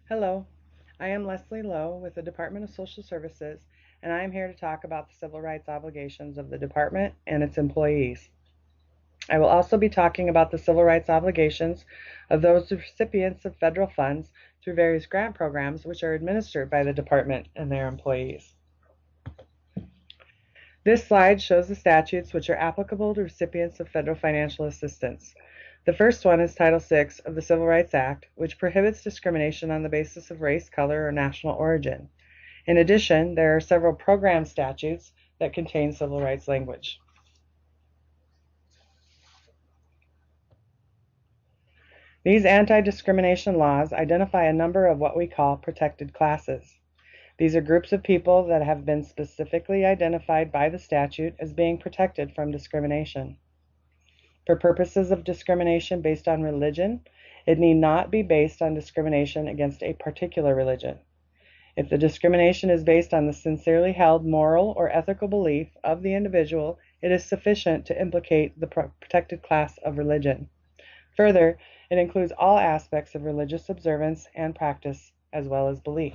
Hello, I am Leslie Lowe with the Department of Social Services, and I am here to talk about the civil rights obligations of the department and its employees. I will also be talking about the civil rights obligations of those recipients of federal funds through various grant programs which are administered by the department and their employees. This slide shows the statutes which are applicable to recipients of federal financial assistance. The first one is Title VI of the Civil Rights Act, which prohibits discrimination on the basis of race, color, or national origin. In addition, there are several program statutes that contain civil rights language. These anti-discrimination laws identify a number of what we call protected classes. These are groups of people that have been specifically identified by the statute as being protected from discrimination. For purposes of discrimination based on religion, it need not be based on discrimination against a particular religion. If the discrimination is based on the sincerely held moral or ethical belief of the individual, it is sufficient to implicate the protected class of religion. Further, it includes all aspects of religious observance and practice, as well as belief.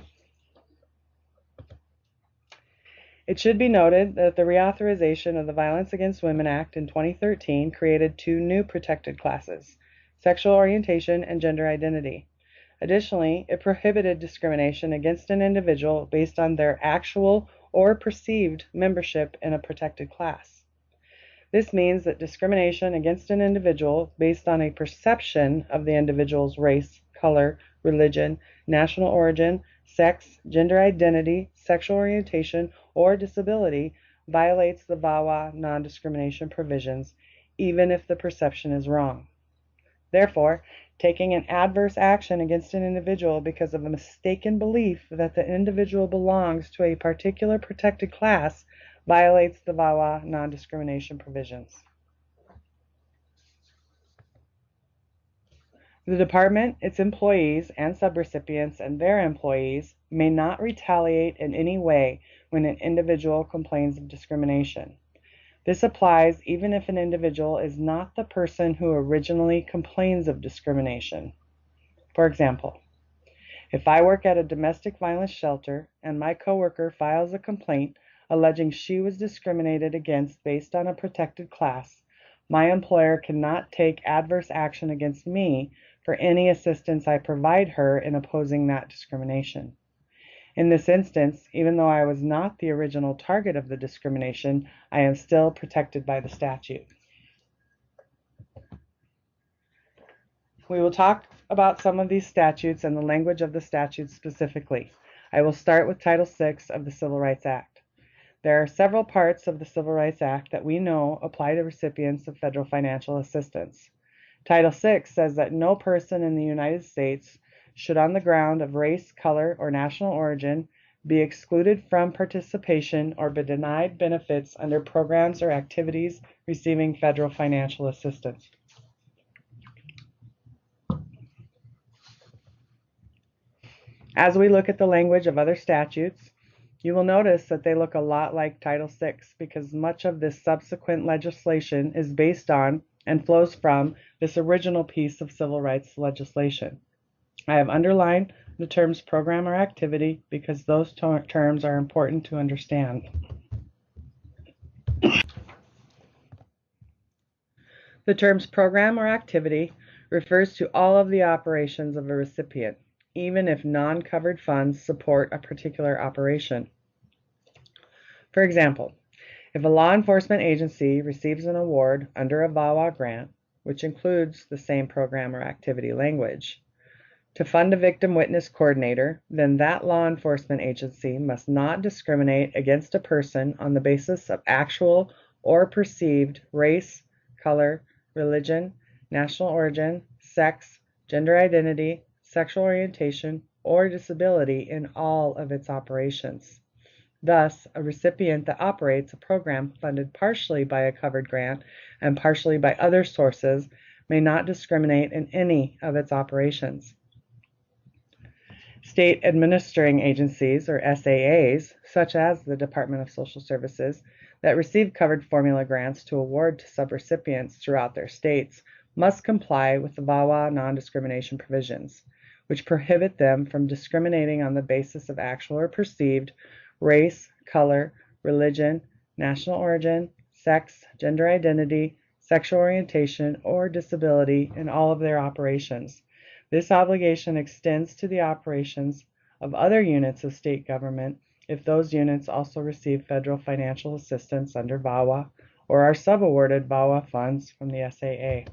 It should be noted that the reauthorization of the Violence Against Women Act in 2013 created two new protected classes: sexual orientation and gender identity. Additionally, it prohibited discrimination against an individual based on their actual or perceived membership in a protected class. This means that discrimination against an individual based on a perception of the individual's race, color, religion, national origin, sex, gender identity, sexual orientation, or disability violates the VAWA non-discrimination provisions, even if the perception is wrong. Therefore, taking an adverse action against an individual because of a mistaken belief that the individual belongs to a particular protected class violates the VAWA non-discrimination provisions. The department, its employees, and subrecipients and their employees may not retaliate in any way when an individual complains of discrimination. This applies even if an individual is not the person who originally complains of discrimination. For example, if I work at a domestic violence shelter and my coworker files a complaint alleging she was discriminated against based on a protected class, my employer cannot take adverse action against me for any assistance I provide her in opposing that discrimination. In this instance, even though I was not the original target of the discrimination, I am still protected by the statute. We will talk about some of these statutes and the language of the statutes specifically. I will start with Title VI of the Civil Rights Act. There are several parts of the Civil Rights Act that we know apply to recipients of federal financial assistance. Title VI says that no person in the United States should, on the ground of race, color, or national origin, be excluded from participation or be denied benefits under programs or activities receiving federal financial assistance. As we look at the language of other statutes, you will notice that they look a lot like Title VI because much of this subsequent legislation is based on and flows from this original piece of civil rights legislation. I have underlined the terms program or activity because those terms are important to understand. The terms program or activity refers to all of the operations of a recipient, even if non-covered funds support a particular operation. For example, if a law enforcement agency receives an award under a VAWA grant, which includes the same program or activity language, to fund a victim witness coordinator, then that law enforcement agency must not discriminate against a person on the basis of actual or perceived race, color, religion, national origin, sex, gender identity, sexual orientation, or disability in all of its operations. Thus, a recipient that operates a program funded partially by a covered grant and partially by other sources may not discriminate in any of its operations. State administering agencies, or SAAs, such as the Department of Social Services, that receive covered formula grants to award to subrecipients throughout their states must comply with the VAWA non-discrimination provisions. which prohibit them from discriminating on the basis of actual or perceived race, color, religion, national origin, sex, gender identity, sexual orientation, or disability in all of their operations. This obligation extends to the operations of other units of state government if those units also receive federal financial assistance under VAWA or are subawarded VAWA funds from the SAA.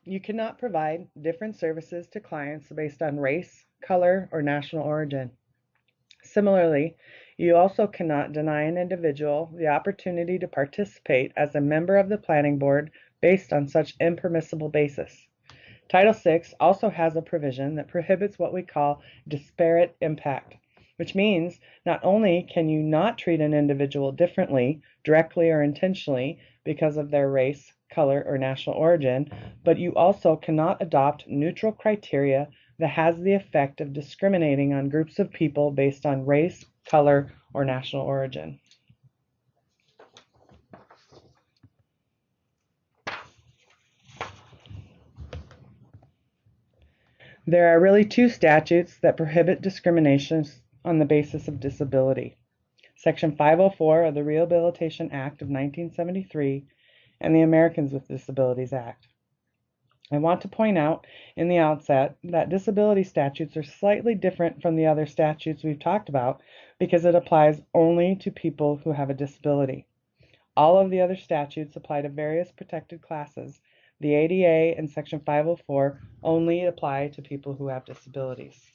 You cannot provide different services to clients based on race, color, or national origin. Similarly, you also cannot deny an individual the opportunity to participate as a member of the planning board based on such impermissible basis. Title VI also has a provision that prohibits what we call disparate impact, which means not only can you not treat an individual differently, directly or intentionally, because of their race, color, or national origin, but you also cannot adopt neutral criteria that has the effect of discriminating on groups of people based on race, color, or national origin. There are really two statutes that prohibit discrimination on the basis of disability. Section 504 of the Rehabilitation Act of 1973 and the Americans with Disabilities Act. I want to point out in the outset that disability statutes are slightly different from the other statutes we've talked about because it applies only to people who have a disability. All of the other statutes apply to various protected classes. The ADA and Section 504 only apply to people who have disabilities.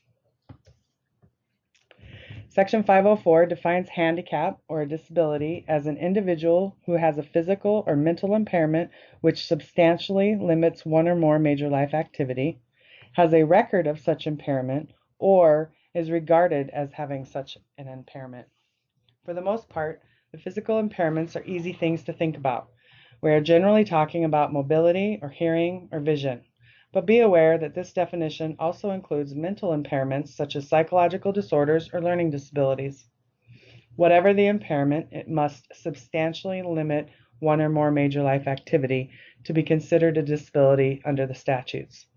Section 504 defines handicap or a disability as an individual who has a physical or mental impairment which substantially limits one or more major life activity, has a record of such impairment, or is regarded as having such an impairment. For the most part, the physical impairments are easy things to think about. We are generally talking about mobility or hearing or vision. But be aware that this definition also includes mental impairments such as psychological disorders or learning disabilities. Whatever the impairment, it must substantially limit one or more major life activity to be considered a disability under the statutes.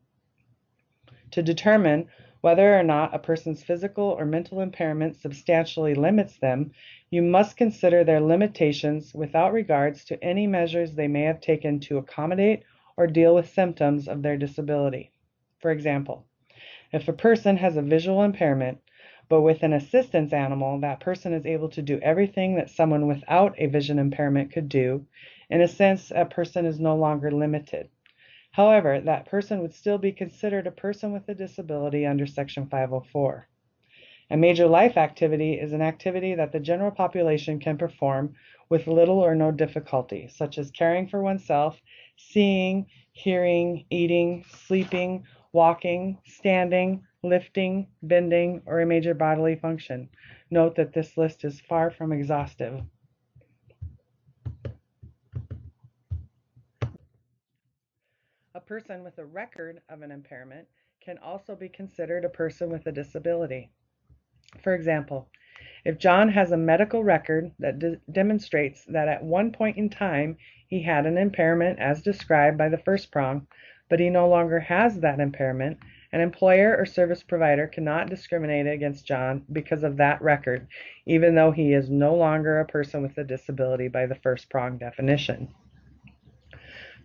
To determine whether or not a person's physical or mental impairment substantially limits them, you must consider their limitations without regards to any measures they may have taken to accommodate or deal with symptoms of their disability. For example, if a person has a visual impairment, but with an assistance animal, that person is able to do everything that someone without a vision impairment could do, in a sense, that person is no longer limited. However, that person would still be considered a person with a disability under Section 504. A major life activity is an activity that the general population can perform with little or no difficulty, such as caring for oneself, seeing, hearing, eating, sleeping, walking, standing, lifting, bending, or a major bodily function. Note that this list is far from exhaustive. A person with a record of an impairment can also be considered a person with a disability. For example, if John has a medical record that demonstrates that at one point in time he had an impairment as described by the first prong, but he no longer has that impairment, an employer or service provider cannot discriminate against John because of that record, even though he is no longer a person with a disability by the first prong definition.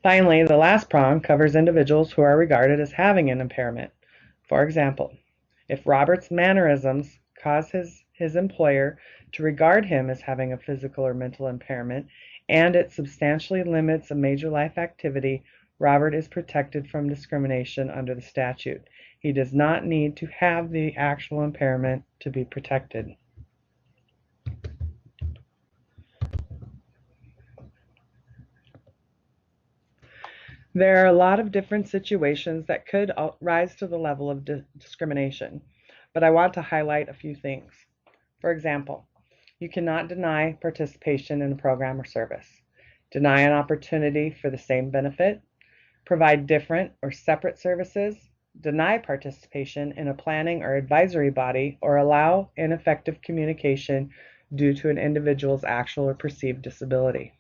Finally, the last prong covers individuals who are regarded as having an impairment. For example, if Robert's mannerisms cause his employer to regard him as having a physical or mental impairment, and it substantially limits a major life activity, Robert is protected from discrimination under the statute. He does not need to have the actual impairment to be protected. There are a lot of different situations that could rise to the level of discrimination, but I want to highlight a few things. For example, you cannot deny participation in a program or service, deny an opportunity for the same benefit, provide different or separate services, deny participation in a planning or advisory body, or allow ineffective communication due to an individual's actual or perceived disability.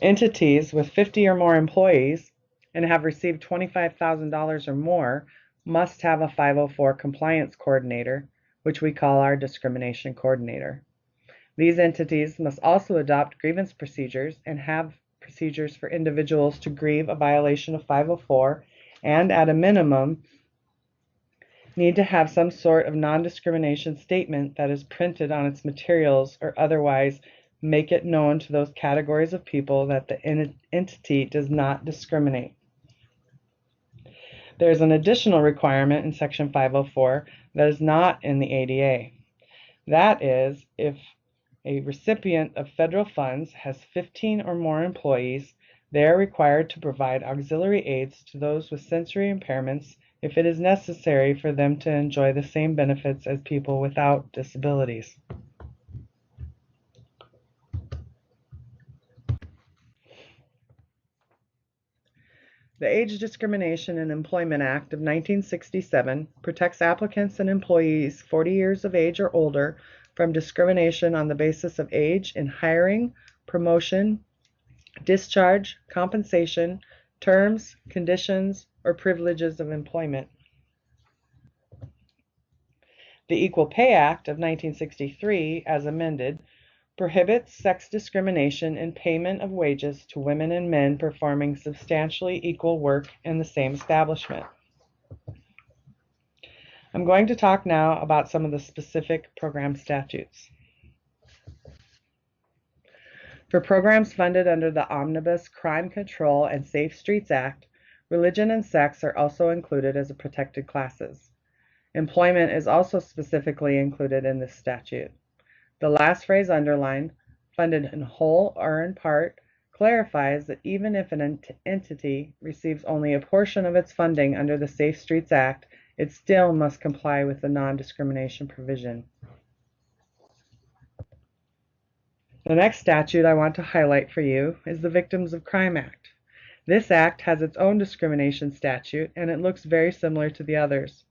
Entities with 50 or more employees and have received $25,000 or more must have a 504 compliance coordinator, which we call our discrimination coordinator. These entities must also adopt grievance procedures and have procedures for individuals to grieve a violation of 504, and at a minimum need to have some sort of non-discrimination statement that is printed on its materials or otherwise make it known to those categories of people that the entity does not discriminate. There is an additional requirement in Section 504 that is not in the ADA. That is, if a recipient of federal funds has 15 or more employees, they are required to provide auxiliary aids to those with sensory impairments if it is necessary for them to enjoy the same benefits as people without disabilities. The Age Discrimination in Employment Act of 1967 protects applicants and employees 40 years of age or older from discrimination on the basis of age in hiring, promotion, discharge, compensation, terms, conditions, or privileges of employment. The Equal Pay Act of 1963, as amended, prohibits sex discrimination in payment of wages to women and men performing substantially equal work in the same establishment. I'm going to talk now about some of the specific program statutes. For programs funded under the Omnibus Crime Control and Safe Streets Act, religion and sex are also included as protected classes. Employment is also specifically included in this statute. The last phrase underlined, funded in whole or in part, clarifies that even if an entity receives only a portion of its funding under the Safe Streets Act, it still must comply with the non-discrimination provision. The next statute I want to highlight for you is the Victims of Crime Act. This act has its own discrimination statute, and it looks very similar to the others.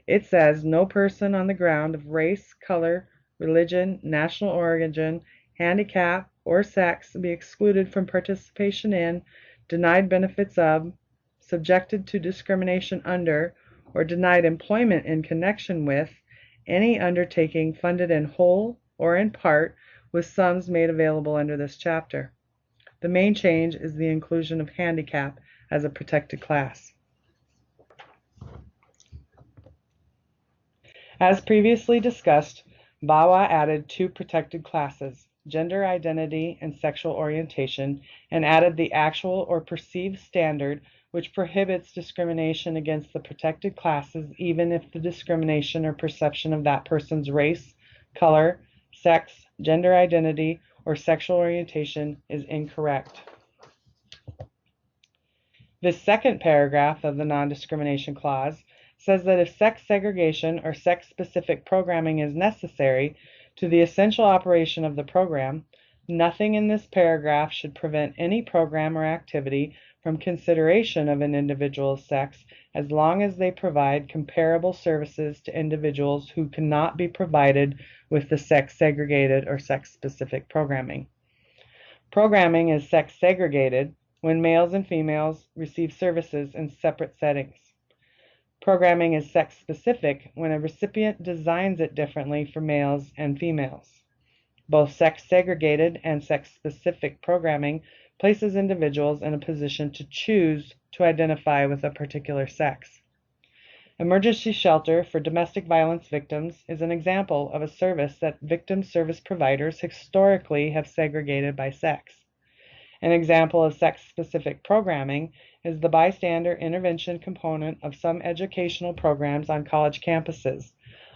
It says no person on the ground of race, color, religion, national origin, handicap, or sex be excluded from participation in, denied benefits of, subjected to discrimination under, or denied employment in connection with any undertaking funded in whole or in part with sums made available under this chapter. The main change is the inclusion of handicap as a protected class. As previously discussed, VAWA added 2 protected classes, gender identity and sexual orientation, and added the actual or perceived standard which prohibits discrimination against the protected classes even if the discrimination or perception of that person's race, color, sex, gender identity, or sexual orientation is incorrect. This second paragraph of the non-discrimination clause says that if sex segregation or sex-specific programming is necessary to the essential operation of the program, nothing in this paragraph should prevent any program or activity from consideration of an individual's sex as long as they provide comparable services to individuals who cannot be provided with the sex-segregated or sex-specific programming. Programming is sex-segregated when males and females receive services in separate settings. Programming is sex-specific when a recipient designs it differently for males and females. Both sex-segregated and sex-specific programming places individuals in a position to choose to identify with a particular sex. Emergency shelter for domestic violence victims is an example of a service that victim service providers historically have segregated by sex. An example of sex-specific programming is the bystander intervention component of some educational programs on college campuses.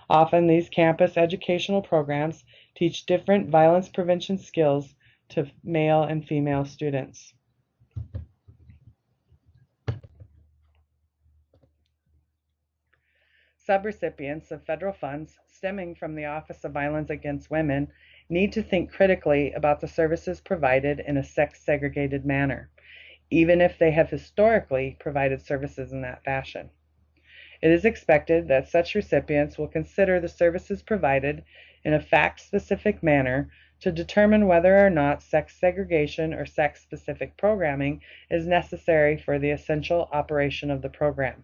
Often these campus educational programs teach different violence prevention skills to male and female students. Subrecipients of federal funds stemming from the Office of Violence Against Women need to think critically about the services provided in a sex-segregated manner, even if they have historically provided services in that fashion. It is expected that such recipients will consider the services provided in a fact-specific manner to determine whether or not sex segregation or sex-specific programming is necessary for the essential operation of the program.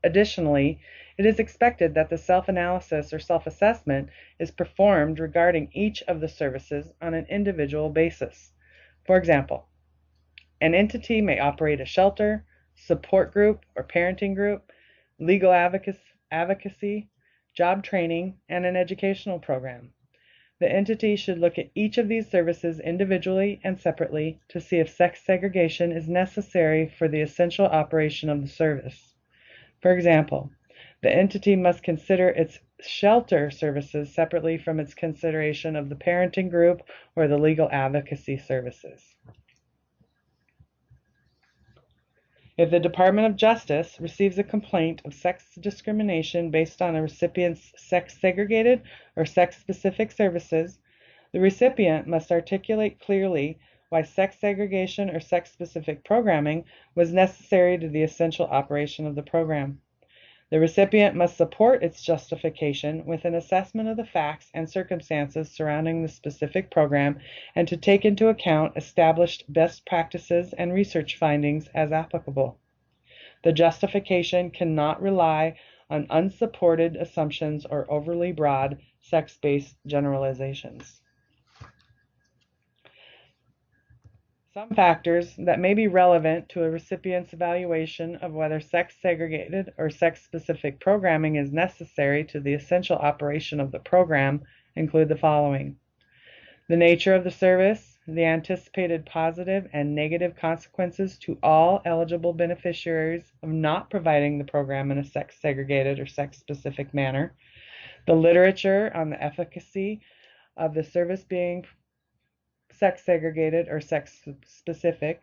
Additionally, it is expected that the self-analysis or self-assessment is performed regarding each of the services on an individual basis. For example, an entity may operate a shelter, support group or parenting group, legal advocacy, job training, and an educational program. The entity should look at each of these services individually and separately to see if sex segregation is necessary for the essential operation of the service. For example, the entity must consider its shelter services separately from its consideration of the parenting group or the legal advocacy services. If the Department of Justice receives a complaint of sex discrimination based on a recipient's sex-segregated or sex-specific services, the recipient must articulate clearly why sex segregation or sex-specific programming was necessary to the essential operation of the program. The recipient must support its justification with an assessment of the facts and circumstances surrounding the specific program and to take into account established best practices and research findings as applicable. The justification cannot rely on unsupported assumptions or overly broad sex-based generalizations. Some factors that may be relevant to a recipient's evaluation of whether sex-segregated or sex-specific programming is necessary to the essential operation of the program include the following: the nature of the service, the anticipated positive and negative consequences to all eligible beneficiaries of not providing the program in a sex-segregated or sex-specific manner, the literature on the efficacy of the service being sex-segregated or sex-specific,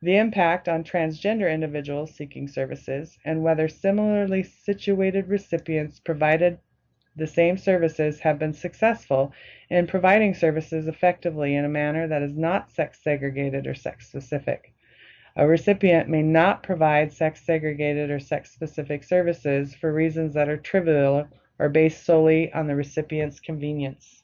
the impact on transgender individuals seeking services, and whether similarly situated recipients provided the same services have been successful in providing services effectively in a manner that is not sex-segregated or sex-specific. A recipient may not provide sex-segregated or sex-specific services for reasons that are trivial or based solely on the recipient's convenience.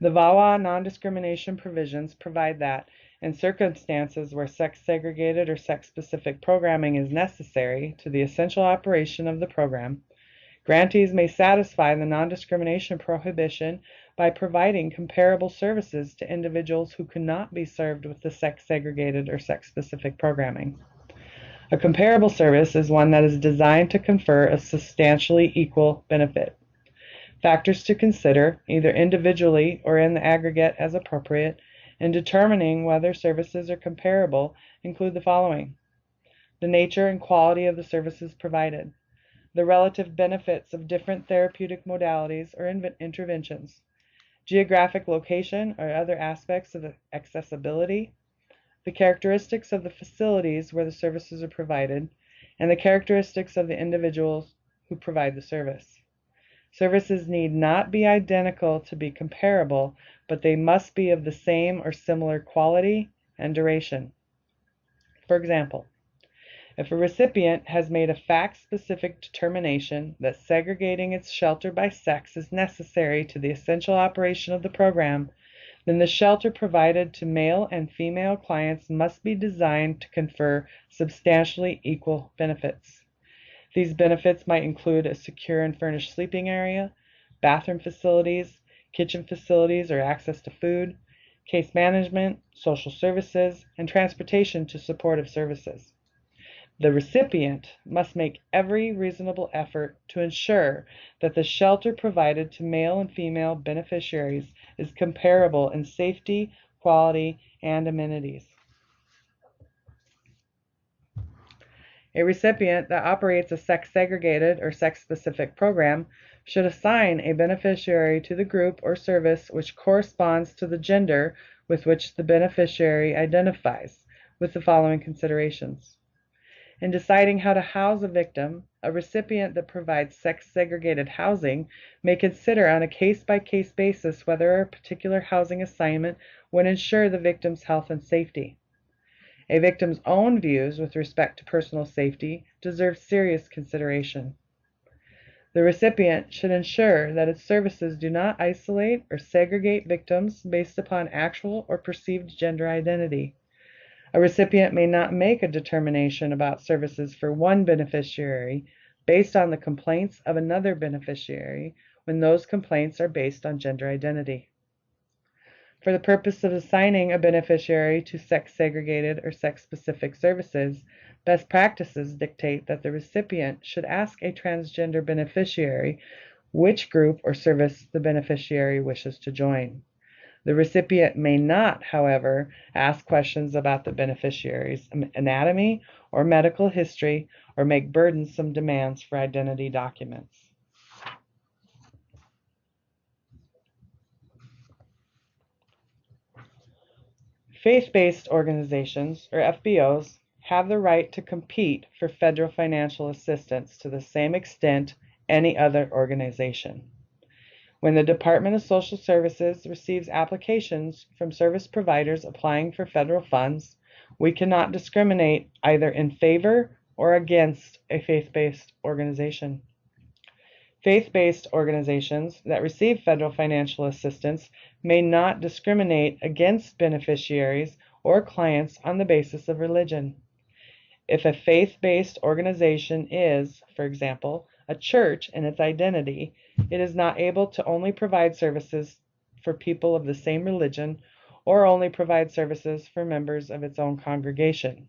The VAWA non-discrimination provisions provide that, in circumstances where sex-segregated or sex-specific programming is necessary to the essential operation of the program, grantees may satisfy the non-discrimination prohibition by providing comparable services to individuals who cannot be served with the sex-segregated or sex-specific programming. A comparable service is one that is designed to confer a substantially equal benefit. Factors to consider, either individually or in the aggregate as appropriate, in determining whether services are comparable include the following: the nature and quality of the services provided, the relative benefits of different therapeutic modalities or interventions, geographic location or other aspects of accessibility, the characteristics of the facilities where the services are provided, and the characteristics of the individuals who provide the service. Services need not be identical to be comparable, but they must be of the same or similar quality and duration. For example, if a recipient has made a fact-specific determination that segregating its shelter by sex is necessary to the essential operation of the program, then the shelter provided to male and female clients must be designed to confer substantially equal benefits. These benefits might include a secure and furnished sleeping area, bathroom facilities, kitchen facilities or access to food, case management, social services, and transportation to supportive services. The recipient must make every reasonable effort to ensure that the shelter provided to male and female beneficiaries is comparable in safety, quality, and amenities. A recipient that operates a sex-segregated or sex-specific program should assign a beneficiary to the group or service which corresponds to the gender with which the beneficiary identifies, with the following considerations. In deciding how to house a victim, a recipient that provides sex-segregated housing may consider on a case-by-case basis whether a particular housing assignment would ensure the victim's health and safety. A victim's own views with respect to personal safety deserve serious consideration. The recipient should ensure that its services do not isolate or segregate victims based upon actual or perceived gender identity. A recipient may not make a determination about services for one beneficiary based on the complaints of another beneficiary when those complaints are based on gender identity. For the purpose of assigning a beneficiary to sex-segregated or sex-specific services, best practices dictate that the recipient should ask a transgender beneficiary which group or service the beneficiary wishes to join. The recipient may not, however, ask questions about the beneficiary's anatomy or medical history or make burdensome demands for identity documents. Faith-based organizations, or FBOs, have the right to compete for federal financial assistance to the same extent any other organization. When the Department of Social Services receives applications from service providers applying for federal funds, we cannot discriminate either in favor or against a faith-based organization. Faith-based organizations that receive federal financial assistance may not discriminate against beneficiaries or clients on the basis of religion. If a faith-based organization is, for example, a church in its identity, it is not able to only provide services for people of the same religion or only provide services for members of its own congregation.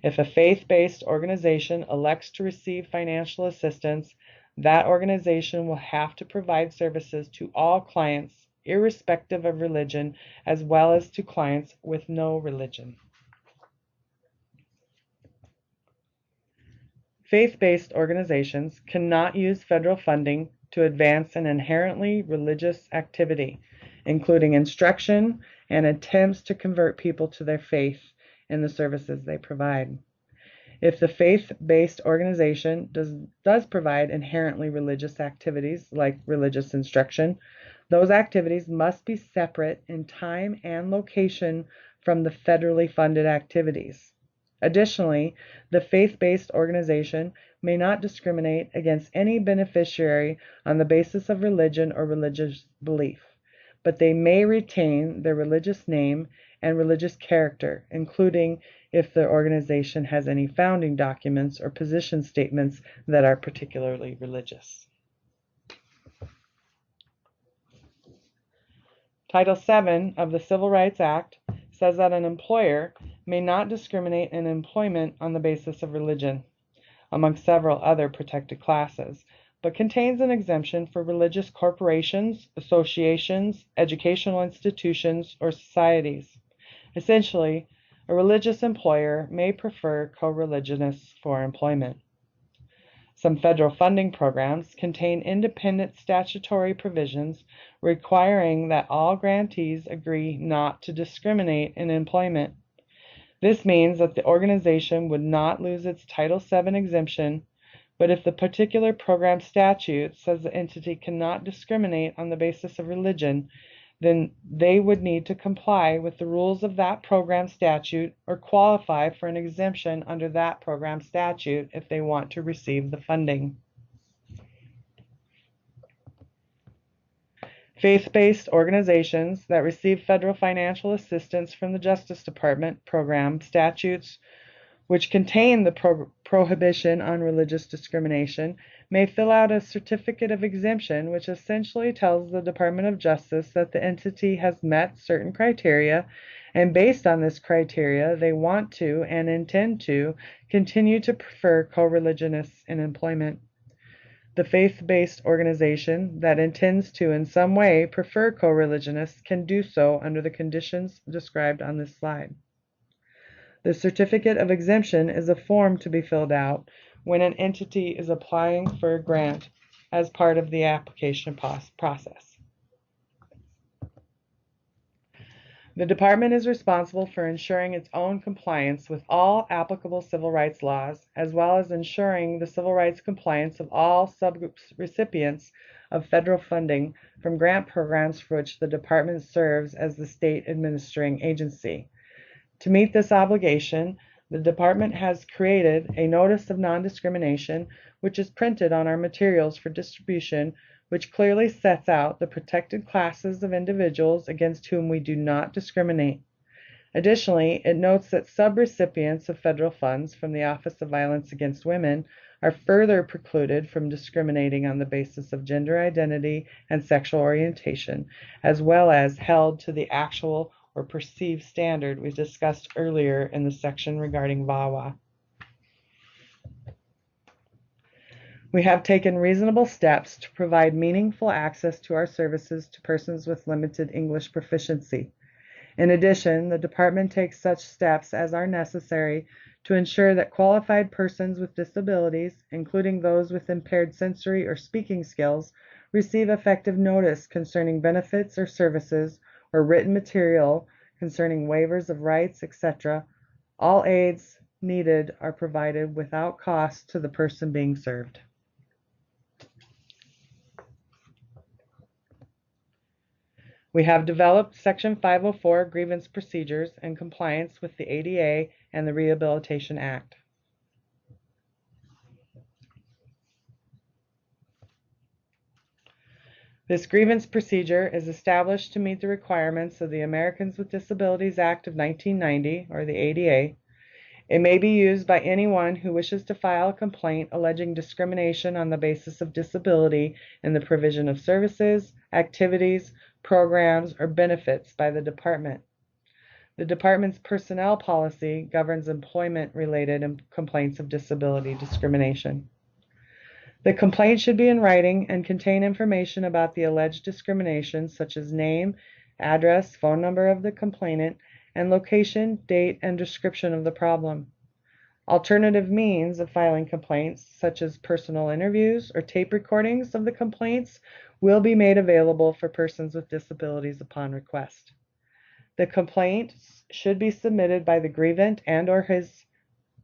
If a faith-based organization elects to receive financial assistance, that organization will have to provide services to all clients, irrespective of religion, as well as to clients with no religion. Faith-based organizations cannot use federal funding to advance an inherently religious activity, including instruction and attempts to convert people to their faith in the services they provide. If the faith-based organization does provide inherently religious activities like religious instruction, those activities must be separate in time and location from the federally funded activities. Additionally, the faith-based organization may not discriminate against any beneficiary on the basis of religion or religious belief, but they may retain their religious name and religious character, including if the organization has any founding documents or position statements that are particularly religious. Title VII of the Civil Rights Act says that an employer may not discriminate in employment on the basis of religion, among several other protected classes, but contains an exemption for religious corporations, associations, educational institutions, or societies. Essentially, a religious employer may prefer co-religionists for employment. Some federal funding programs contain independent statutory provisions requiring that all grantees agree not to discriminate in employment. This means that the organization would not lose its Title VII exemption, but if the particular program statute says the entity cannot discriminate on the basis of religion, then they would need to comply with the rules of that program statute or qualify for an exemption under that program statute if they want to receive the funding. Faith-based organizations that receive federal financial assistance from the Justice Department program statutes which contain the prohibition on religious discrimination may fill out a certificate of exemption, which essentially tells the Department of Justice that the entity has met certain criteria, and based on this criteria, they want to and intend to continue to prefer co-religionists in employment. The faith-based organization that intends to in some way prefer co-religionists can do so under the conditions described on this slide. The certificate of exemption is a form to be filled out when an entity is applying for a grant as part of the application process. The department is responsible for ensuring its own compliance with all applicable civil rights laws, as well as ensuring the civil rights compliance of all subgroup recipients of federal funding from grant programs for which the department serves as the state administering agency. To meet this obligation, The department has created a notice of non-discrimination, which is printed on our materials for distribution, which clearly sets out the protected classes of individuals against whom we do not discriminate. Additionally, it notes that subrecipients of federal funds from the Office of Violence Against Women are further precluded from discriminating on the basis of gender identity and sexual orientation, as well as held to the actual or perceived standard we discussed earlier in the section regarding VAWA. We have taken reasonable steps to provide meaningful access to our services to persons with limited English proficiency. In addition, the department takes such steps as are necessary to ensure that qualified persons with disabilities, including those with impaired sensory or speaking skills, receive effective notice concerning benefits or services or written material concerning waivers of rights, etc. All aids needed are provided without cost to the person being served. We have developed Section 504 grievance procedures in compliance with the ADA and the Rehabilitation Act. This grievance procedure is established to meet the requirements of the Americans with Disabilities Act of 1990, or the ADA. It may be used by anyone who wishes to file a complaint alleging discrimination on the basis of disability in the provision of services, activities, programs, or benefits by the department. The department's personnel policy governs employment-related complaints of disability discrimination. The complaint should be in writing and contain information about the alleged discrimination, such as name, address, phone number of the complainant, and location, date, and description of the problem. Alternative means of filing complaints, such as personal interviews or tape recordings of the complaints, will be made available for persons with disabilities upon request. The complaint should be submitted by the grievant and or his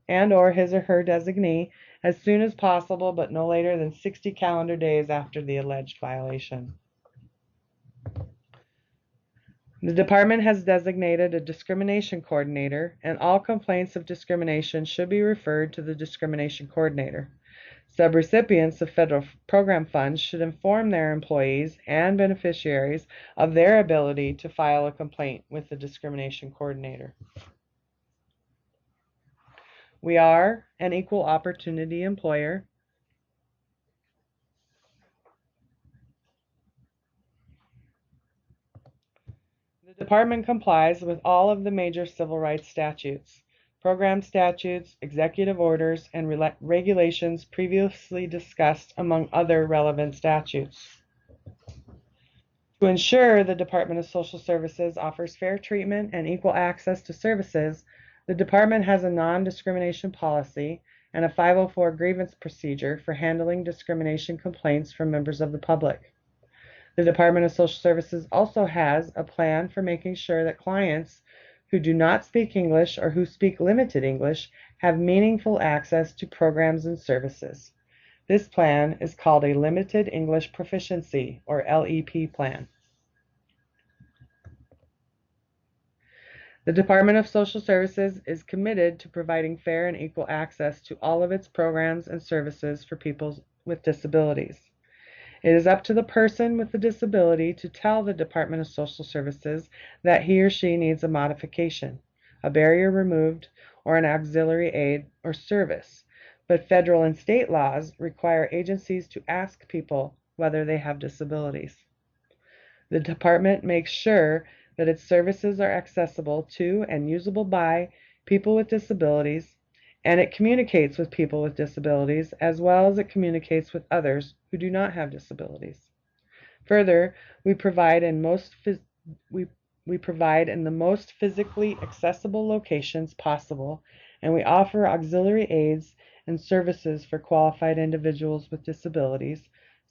or her designee as soon as possible, but no later than 60 calendar days after the alleged violation. The department has designated a discrimination coordinator, and all complaints of discrimination should be referred to the discrimination coordinator. Subrecipients of federal program funds should inform their employees and beneficiaries of their ability to file a complaint with the discrimination coordinator. We are an equal opportunity employer. The department complies with all of the major civil rights statutes, program statutes, executive orders, and regulations previously discussed, among other relevant statutes. To ensure the Department of Social Services offers fair treatment and equal access to services, the department has a non-discrimination policy and a 504 grievance procedure for handling discrimination complaints from members of the public. The Department of Social Services also has a plan for making sure that clients who do not speak English or who speak limited English have meaningful access to programs and services. This plan is called a Limited English Proficiency, or LEP plan. The Department of Social Services is committed to providing fair and equal access to all of its programs and services for people with disabilities. It is up to the person with the disability to tell the Department of Social Services that he or she needs a modification, a barrier removed, or an auxiliary aid or service. But federal and state laws require agencies to ask people whether they have disabilities. The department makes sure that its services are accessible to and usable by people with disabilities, and it communicates with people with disabilities as well as it communicates with others who do not have disabilities. Further, we provide in the most physically accessible locations possible, and we offer auxiliary aids and services for qualified individuals with disabilities,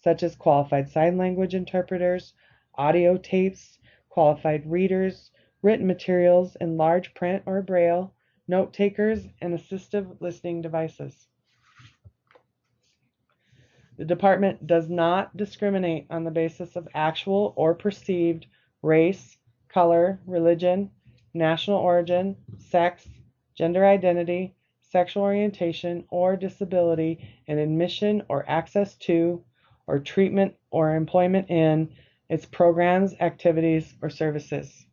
such as qualified sign language interpreters, audio tapes, qualified readers, written materials in large print or braille, note takers, and assistive listening devices. The department does not discriminate on the basis of actual or perceived race, color, religion, national origin, sex, gender identity, sexual orientation, or disability, and admission or access to, or treatment or employment in its programs, activities, or services.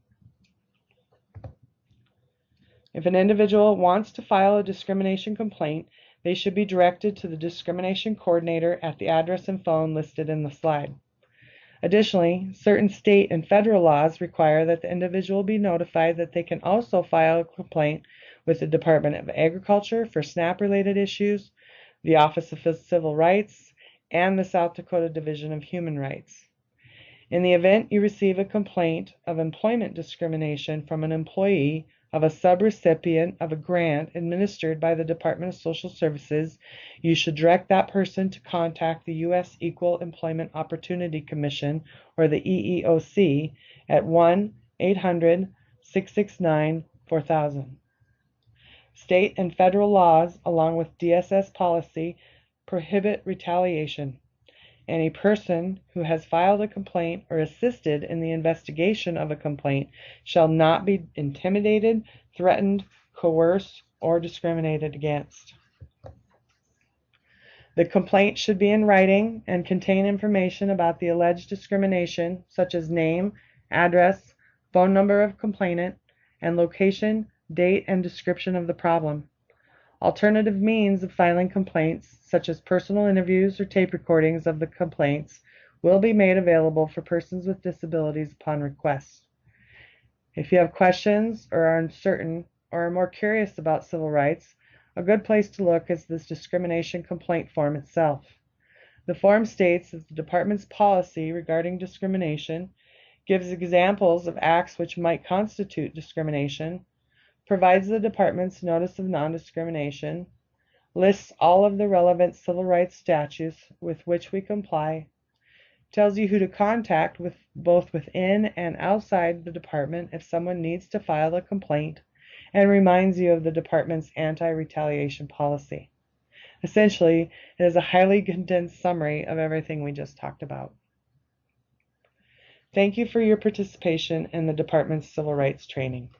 If an individual wants to file a discrimination complaint, they should be directed to the discrimination coordinator at the address and phone listed in the slide. Additionally, certain state and federal laws require that the individual be notified that they can also file a complaint with the Department of Agriculture for SNAP-related issues, the Office of Civil Rights, and the South Dakota Division of Human Rights. In the event you receive a complaint of employment discrimination from an employee of a subrecipient of a grant administered by the Department of Social Services, you should direct that person to contact the U.S. Equal Employment Opportunity Commission, or the EEOC, at 1-800-669-4000. State and federal laws, along with DSS policy, prohibit retaliation. Any person who has filed a complaint or assisted in the investigation of a complaint shall not be intimidated, threatened, coerced, or discriminated against. The complaint should be in writing and contain information about the alleged discrimination, such as name, address, phone number of complainant, and location, date, and description of the problem. Alternative means of filing complaints, such as personal interviews or tape recordings of the complaints, will be made available for persons with disabilities upon request. If you have questions or are uncertain or are more curious about civil rights, a good place to look is this discrimination complaint form itself. The form states that the department's policy regarding discrimination gives examples of acts which might constitute discrimination, provides the department's notice of non-discrimination, lists all of the relevant civil rights statutes with which we comply, tells you who to contact both within and outside the department if someone needs to file a complaint, and reminds you of the department's anti-retaliation policy. Essentially, it is a highly condensed summary of everything we just talked about. Thank you for your participation in the department's civil rights training.